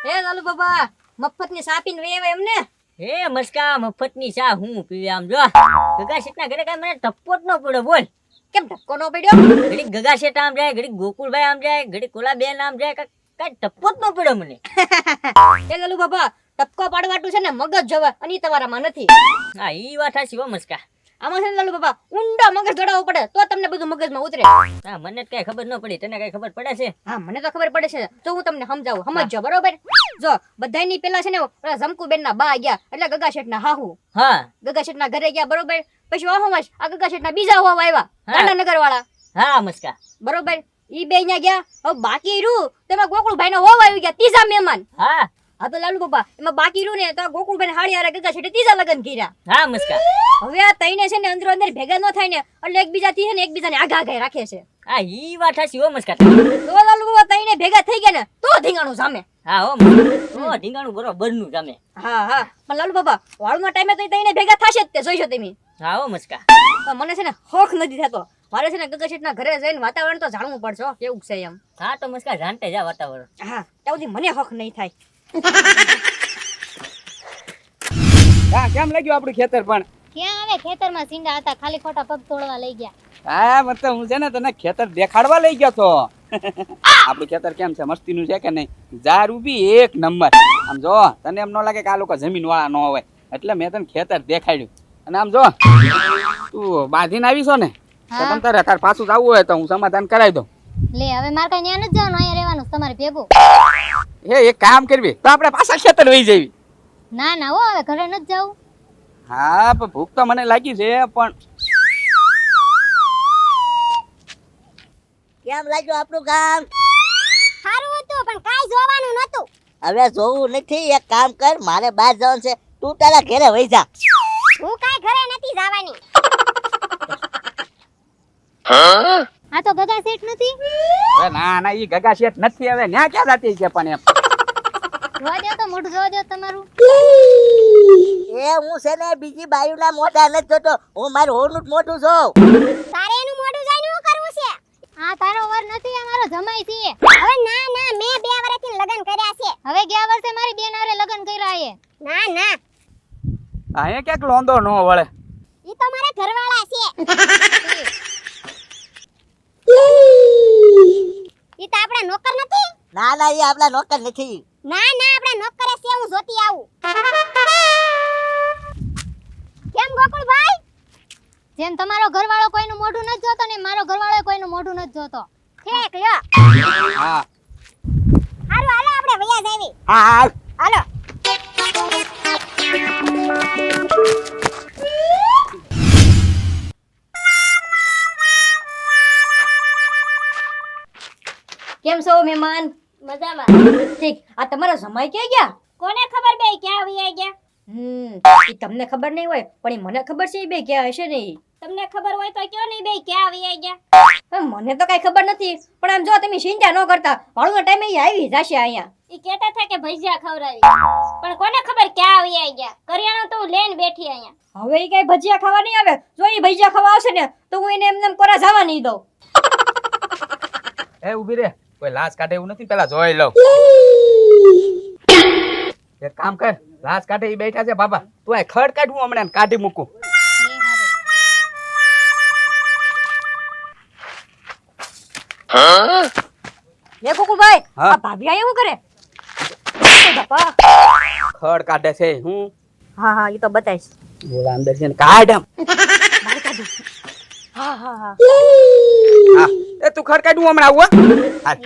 હે લાલુ બાબા મફતની ચા પીને વેવે એમને હે મસ્કા મફતની ચા હું પીવે આમ જો ગગા શેઠના ઘરે કાંઈ મને ટપ્પો જ ન પડ્યો બોલ. કેમ ધક્કો નો પડ્યો? ઘડીક ગગા શેઠ આમ જાય, ઘડીક ગોકુળભાઈ આમ જાય, ઘડીક કોલાબેન આમ જાય, કાંઈ ટપ્પો જ ન પડ્યો મને. હે લાલુ બાબા ટપકો પાડવાટું છે ને મગજ જોવે અને ઈ તમારામાં નથી. હા ઈ વાત હાચી હો મસ્કા. આમાં છે ને લાલુ બાબા ઊંડા મગજ દડાવવો પડે તો તમને બધું મગજમાં ઉતરે. હા મને જ કાંઈ ખબર ન પડી, તને કાંઈ ખબર પડે છે? હા મને તો ખબર પડે છે તો હું તમને સમજાવું, સમજજો બરોબર. જો બધાયની પેલા છે ને ઓલા જમકુબેન ના બા ગયા એટલે ગગા શેઠ ના હાહુ હા ગગા શેઠ ના ઘરે ગયા બરોબર. પછી વાહોમાં આ ગગા શેઠ ના બીજા હોવા આવ્યા ગાંધીનગર વાળા હા મસ્કા બરોબર. ઈ બે ન્યા ગયા. હવે બાકી રહ્યું તેમાં ગોકુળભાઈ નો હોવા આવી ગયા ત્રીજા મહેમાન. હા હા તો લાલુ બાપા એમાં બાકી રહ્યું ને તો ગોકુળભાઈ હાડી હારે ગગા શેઠે ત્રીજા લગ્ન કર્યા. હા મસ્કા. હવે આ તઈને છે ને અંદરો અંદર ભેગા ન થાય ને એટલે એકબીજાથી છે ને એકબીજાને આગા આગા રાખે છે. હા ઈ વાત હાચી હો મસ્કા. તો લાલુ બાપા તઈને ભેગા થઈ ગયા ને તો ધીંગાણું સામે. હા હો મસ્કા. ઓ ઢીંગાણું બરોબરનું જામે. હા હા પણ લાલુ બાપા વાળુના ટાઈમે તો તઈને ભેગા થશે જ તે જોઈશો તમે. હા હો મસ્કા. પણ મને છે ને હોખ નથી થતો. મારે છે ને ગગા શેઠના ઘરે જઈને વાતાવરણ તો જાણવું પડશે હો, કેવું છે એમ. હા તો મસ્કા જાણતે જા વાતાવરણ. હા ત્યાં સુધી મને હોખ નહીં થાય. હા કેમ લાગ્યું આપણું ખેતર પણ? ક્યાં આવે ખેતરમાં સીંડા હતા ખાલી ખોટા પગ તોડવા લઈ ગયા. હા મતલબ હું છે ને તને ખેતર દેખાડવા લઈ ગયો તો. આપણું ખેતર કેમ છે, મસ્તીનું છે કે નહીં? ઝાડ ઊભી એક નંબર. આમ જો તને એમ ન લાગે કે આ લોકો જમીન વાળા ન હોય એટલે મેં તને ખેતર દેખાડ્યું. અને આમ જો તું બાંધીને આવી છો ને તો તમ તારે પાછું જવું હોય તો હું સમાધાન કરાવી દઉં. લે હવે મારે કઈ ન્યા નથી જવાનું, અહીંયા રહેવાનું છે તમારે ભેગું. એક કામ કરવી તો આપણે પાછા ખેતર વહી જવી. ના ના હો હવે ઘરે નથી જવું. હા પણ ભૂખ તો મને લાગી છે પણ કેમ લાગ્યું આપણું ગામ? સારું હતું પણ કાઈ જોવાનું નતું. હવે જોવું નથી, એક કામ કર, મારે બહાર જવાનું છે, તું તારા ઘરે વહી જા. હું કાઈ ઘરે નથી જવાની. આ તો ગગા શેઠ નથી. હવે ના ના ઈ ગગા શેઠ નથી, હવે ન્યા ક્યાં જતી છે પણ એમ. જોવા દો તો મોઢું જોવા દો તમારું. એ હું છે ને બીજી બાયુના મોઢા નથી જોતો, હું મારું હોનું જ મોઢું જોઉં. તારે એનું મોઢું જોઈને શું કરવું છે? આ તારો વર નથી, આ મારો જમાઈ છે. હવે ના ના મેં 2 વર્ષથી લગ્ન કર્યા છે. હવે ગયા વર્ષે મારી બેન હારે લગ્ન કર્યા છે. ના ના અહીંયા ક્યાંક લોંદો ન વળે. ઈ તો મારા ઘરવાળા છે. ઈ તો આપણા નોકર નથી. ના ના એ આપણા નોકર નથી. ના ના આપણા નોકરે છે, હું જોતી આવું. કેમ ગોકુળભાઈ? જેમ તમારો ઘરવાળો કોઈનું મોઢું નથી જોતો ને મારો ઘરવાળો કોઈનું મોઢું નથી જોતો. ઠીક લ્યો. હા હારું હાલો આપણે વયા જાવી. હા હા હાલો. કેમ છો મહેમાન? મજામાં. ઠીક આ તમારા જમાઈ ક્યાં ગયા? કોને ખબર બે ક્યાં વયા ગયા? ઈ તમને ખબર નહીં હોય પણ ઈ મને ખબર છે ઈ બે ક્યાં હશે ને ઈ. તમને ખબર હોય તો કયો નહીં બે ક્યાં વયા ગયા? મને તો કઈ ખબર નથી પણ આમ જો તમે ચિંતા ન કરતા વાળુના ટાઈમે ઈ આવી જશે અહીંયા. ઈ કહેતા હતા કે ભજીયા ખવડાવી. પણ કોને ખબર ક્યાં વયા ગયા? કરિયાણું તો હું લઈને બેઠી અહીંયા. હવે ઈ કઈ ભજીયા ખાવા નહીં આવે. જો ઈ ભજીયા ખાવા આવશે ને તો હું એને એમને કોરા જવા નહીં દઉં. એ ઊભી રે, કોઈ લાશ કાઢે એવું નથી, પેલા જોઈ લઉં. એક કામ કર, લાશ કાઢે ઈ બેઠા છે બાબા, તું આ ખડ કાઢ, હું હમણાં કાઢી મૂકું. લે ગોકુળભાઈ હા? આ ભાભી આયા શું કરે? બાપા ખડ કાઢે છે હું. હા હા ઈ તો બતાઈશ. બોલા અંદર છે ને કાઢ આમ. હા હા હા હા એ તું ખડ કાઢ, હું હમણાં આવું હો. હા.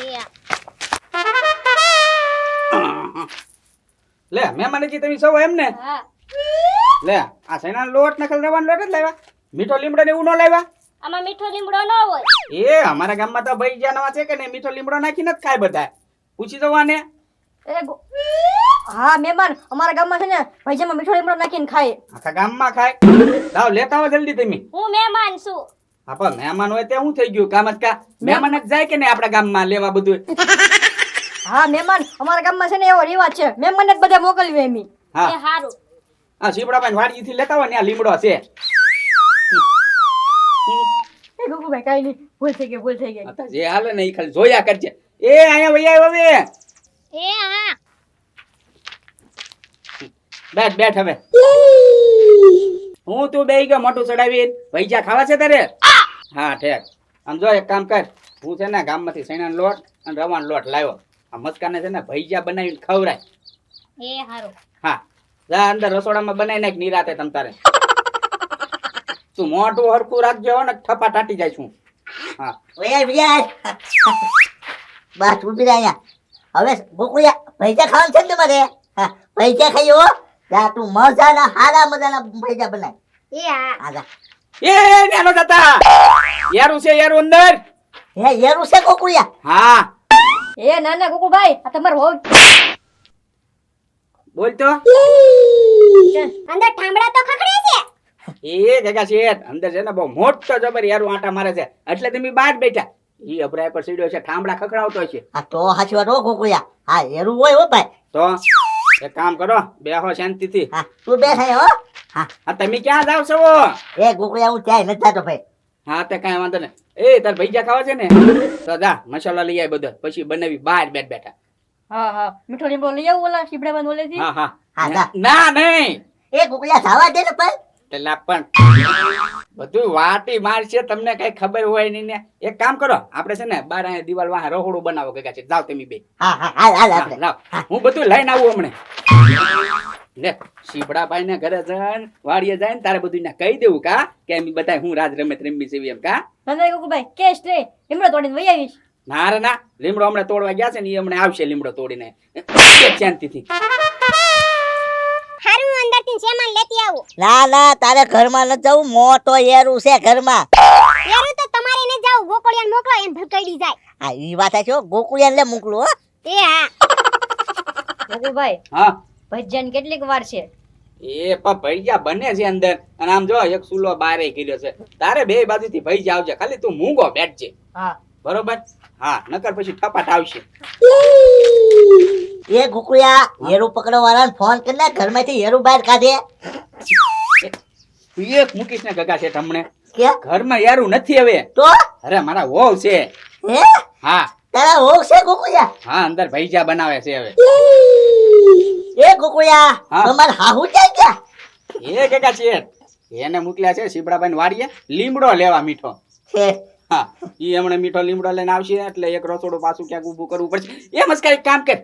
લે મહેમાનજી તમે સૌ એમ ને? હા. લે આ સૈનાનો લોટ નકલ રવાનો લોટ જ લાવ્યા, મીઠો લીમડો ને એવું ન લાવ્યા? આમાં મીઠો લીમડો ન હોય. એ અમારા ગામમાં તો ભાઈ જ્યાં છે કે ને મીઠો લીમડો નાખીને જ ખાય બધા, પૂછી દો આને. હા મહેમાન અમારા ગામમાં છે ને ભજીયામાં મીઠો લીમડો નાખીને ખાય. આખા ગામમાં ખાય. લાવ લેતા આવો જલ્દી તમે. હું મહેમાન છું. હા પણ મહેમાન હોય તે શું થઈ ગયું, કામ જ કા મહેમાન જ જાય કે ને આપણા ગામમાં લેવા બધું. હા મહેમાન અમારા ગામમાં છે ને એવો રિવાજ છે, મહેમાન જ બધા મોકલવી એમી. હા એ હારું. હા સીપડા વાડી થી લેતા હોય ને આ લીમડો છે. એ ગોકુભાઈ કાઈ નહીં, ભૂલ થઈ ગઈ ભૂલ થઈ ગઈ. જે હાલે ને એ ખાલી જોયા કરજે. એ અહીંયા વૈયા હવે. એ હા બેઠ બેઠ હવે હું તું બેહી ગયો મોટું ચડાવીને ભૈજા ખાવા છે તારે હા ઠેક આમ જો એક કામ કર હું છે ને ગામમાંથી સૈણાનો લોટ અને રવાનો લોટ લાવ્યો આ મસ્કાને છે ને ભૈજા બનાવીને ખવડાય એ હારું હા જા અંદર રસોડામાં બનાવી નાખ નિરાતે તમ તારે તું મોટું હરખું રાખજો ને ઠપા ટાટી જાય છું હા ઓય વિયાર બસ ઊભી રહે અહીંયા હવે ગોકુળિયા ભૈજા ખાવાનું છે ને તમારે હા ભૈજા ખાઈ હો જા તું મજાના હારા મજાના ભૈજા બનાય એ હા આ જા એ નાનો દાતા યારું છે યારું અંદર હે યેરું છે ગોકુળિયા હા એ ના ના ગોકુળભાઈ આ તમારો હોવ બોલ તો અંદર ઠામડા તો ખખડે છે એ જગા શેઠ અંદર છે ને બહુ મોટો જબર યારું આટા મારે છે એટલે તમે બહાર બેઠા ઈ અભરાય પર સીડ્યો છે ઠામડા ખખડાવતો છે આ તો હાચી વાત હો ગોકુળિયા હા યેરું હોય હો ભાઈ તો એક કામ કરો બેહો શાંતિથી હા તું બેઠ હો હા હા તમે ક્યાં જાવ છો એ ગોકુળિયા હું ત્યાં નથી જાતો ભાઈ હા તે કાંઈ વાંધો નહીં એ તાર ભૈજા ખાવા છે ને તો જા મસાલા લઈ આય બધો પછી બનાવી બહાર બેઠ બેઠા હા હા મીઠો લીમડો લઈ આવું ઓલા શીપડા બંધ ઓલેથી હા હા હા જા ના નહીં એ ગોકુળિયા ખાવા દે ને ભાઈ એટલે પણ બધું વાટી મારશે તમને કઈ ખબર હોય નહીં ને એક કામ કરો આપણે છે ને બાર અહીંયા દિવાલ વાહ રહોડું બનાવો કઈ છે જાવ તમે બે હા હા હાલ હાલ હા, આપણે લાવ હું બધું લઈને આવું હમણે લે શીપડાભાઈ ને ઘરે જઈને વાડીએ જઈને તારે બધું ને કહી દેવું કા કે એમ બતાય હું રાજ રમત રમી છે એમ કા ના ના ગોકુળભાઈ કેશ રે લીમડો તોડીને વહી આવીશ ના રે ના લીમડો હમણાં તોડવા ગયા છે ને એ હમણાં આવશે લીમડો તોડીને શાંતિથી હારું અંદરથી સામાન લેતી આવું ના ના તારે ઘરમાં ન જવું મોટો યેરું છે ઘરમાં યારું તો તમારે ને જાવ ગોકળિયાને મોકલો એમ ભટકાઈ જાય હા ઈ વાત છે ગોકુળિયાને લે મોકલું હો એ હા ગોકુળભાઈ હા ભજીયાની કેટલીક વાર છે એ પણ ભૈજા બને છે અંદર અને આમ જો એક સુલો બારે કર્યો છે તારે બે બાજુથી ભૈજા આવશે ખાલી તું મૂંગો બેઠજે હા બરોબર હા નકર પછી ઠપાટ આવશે એ ગોકુળિયા યેરું પકડવા વાળાને ફોન કરીને ઘરમાંથી યેરું બહાર કાઢે તું એક મૂકીશ ને ગગા છે હમણે કે ઘરમાં યારું નથી હવે તો અરે મારા વહુ છે હે હા તારા હોક છે ગોકુળિયા હા અંદર ભૈજા બનાવે છે હવે એ ગોકુળિયા હા. તમારે હાહુ જાય ક્યાં એ ગગા છે એને મોકલ્યા છે શીપડાભાઈ વાડીએ લીમડો લેવા મીઠો છે હા ઈ હમણાં મીઠો લીમડો લઈને આવશે એટલે એક રસોડું પાછું ક્યાંક ઊભું કરવું પડશે એમ જ કઈ કામ કર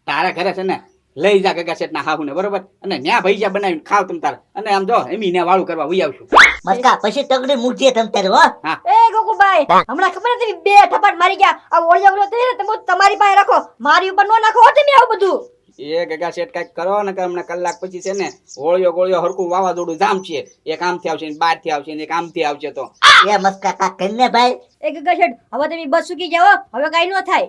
તારા ઘરે છે ને લઈ જા ગગા શેઠ ના હાહુ ને બરોબર અને ન્યા ભૈજા બનાવીને ખાવ તમ તારે અને આમ જો એમી ને વાળું કરવા ઉઈ આવશું મસ્કા પછી તગડી મૂકજે તમ તારે હો હા એ ગોકુળભાઈ હમણાં ખબર નથી બે થપાટ મારી ગયા આ ઓળિયા ઓળિયો થઈ તમે તમારી પાસે રાખો મારી ઉપર નો નાખો હો તમે આવું બધું એ ગગા શેઠ કઈક કરો ને કે હમણાં કલાક પછી છે ને ઓળિયો ગોળિયો હરખું વાવાઝોડું જામ છે એક આમથી આવશે ને બારથી આવશે ને એક આમથી આવશે તો એ મસ્કા કા કરીને ભાઈ એ ગગા શેઠ હવે તમે બસ સુકી જાઓ હવે કઈ ન થાય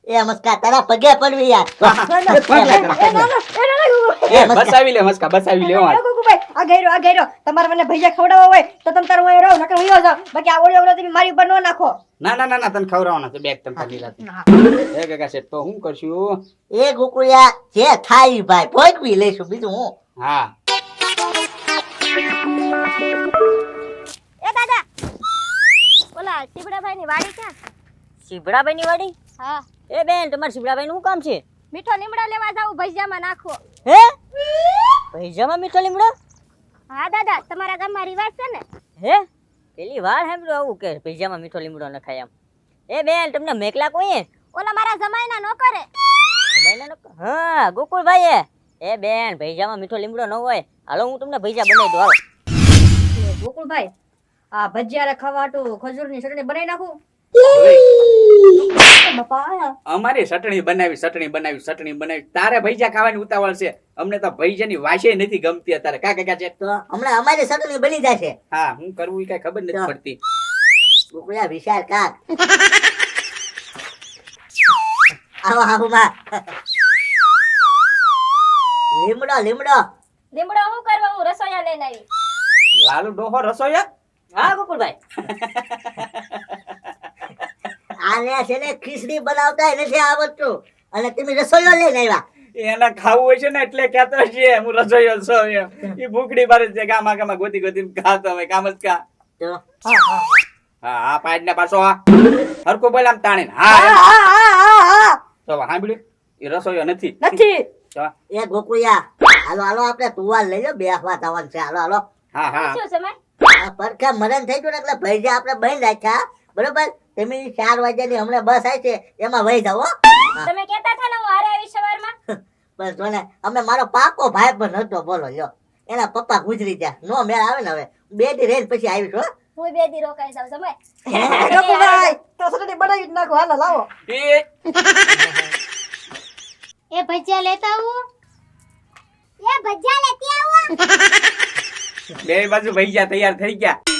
એ મસ્કા તારા પગે પડવી યાર ના, ના, પગ લાગે, એ ના, ના, એ ના, ના, એ બસાવી લે મસ્કા બસાવી લે એ ગોકુળભાઈ, આ ગયરો તમારે મને ભૈયા ખવડાવવા હોય તો તમે તાર હોય રહો નકર વયો જાઓ બાકી આ ઓળિયો ઓળિયો તમે મારી ઉપર નો નાખો ના ના ના ના તને ખવડાવવાના છે બેગ તમ તારી રાતે એ ગગા શેઠ તો હું કરશું એ ગોકુળિયા જે થાય ભાઈ ભોગવી લઈશું બીજું હું હા એ દાદા ઓલા શીબડાભાઈ ની વાડી ક્યાં શીભડાભાઈ ની વાડી હા એ બેન તમારે શીભડાભાઈ નું શું કામ છે મીઠો લીમડા લેવા જાવ ભજીયામાં નાખો હે ભૈજામાં મીઠો લીમડો હા દાદા તમારા ગામમાં રિવાજ છે ને હે પેલી વાર સાંભળ્યું આવું કે ભૈજામાં મીઠો લીમડો નખાય એમ એ બેન તમને મેકલા કોઈએ ઓલા મારા જમાઈના નોકરે હા ગોકુળભાઈ એ બેન ભૈજામાં મીઠો લીમડો ન હોય હાલો હું તમને ભૈજા બનાવી દઉં હાલો ગોકુળભાઈ આ ભજીયા ખાવાટું ખજૂરની ચટણી બનાવી નાખું બાપા અમારી ચટણી બનાવી તારે ભૈજા ખાવાની ઉતાવળ છે અમને તો ભૈજાની વાસે નથી ગમતી અત્યારે કા કાકા છે તો હમણાં અમારી ચટણી બની જશે હા હું કરવું ઈ કઈ ખબર નથી પડતી ગોકુળિયા વિશાળ કાક આવો આવો માં લીમડો લીમડો હું કરવા હું રસોઈયા લઈને આવી લાલુ ડોહો રસોઈયા હા ગોકુળભાઈ આને છે ને ખીચડી બનાવતા નથી આવડતું અને તમે રસોઈયો લઈને આવ્યા એને ખાવું હોય છે ને એટલે કહેતો છે હું રસોઈયો છું એમ ઈ ભૂખડી બારે છે ગામા ગોતી ખાતો હોય કામ જ કા તો હા હા પાડ ને પાછો હરકો બોલ આમ તાણીને હા એમ. તો સાંભળ્યું એ રસોઈયો નથી નથી તો એ ગોકુળિયા હાલો હાલો આપણે ટુવાલ લઈ લો બેસવા જવાનું છે હાલો હાલો હા હા શું સમય આ પરખા મરણ થઈ ગયું ને એટલે ભાઈ આપણે બંધ રાખ્યા બરોબર તમે 4 વાગ્યાની હમણાં બસ આવી છે એમાં વહી જાઓ હો. તમે કહેતા હતા ને હું હારે આવી સવારમાં બસ જો ને અમે મારો પાકો ભાઈ પણ હતો બોલો લ્યો એના પપ્પા ગુજરી ગયા નો મેળ આવે ને હવે 2 દી રહીને પછી આવીશ હો હું 2 દી રોકાઈ જાઉં સમય ગોકુભાઈ તો સટડી બનાવી જ નાખો હાલો લાવો એ ભજીયા લેતા આવું એ ભજીયા લેતી આવો બે બાજુ ભૈયા તૈયાર થઈ ગયા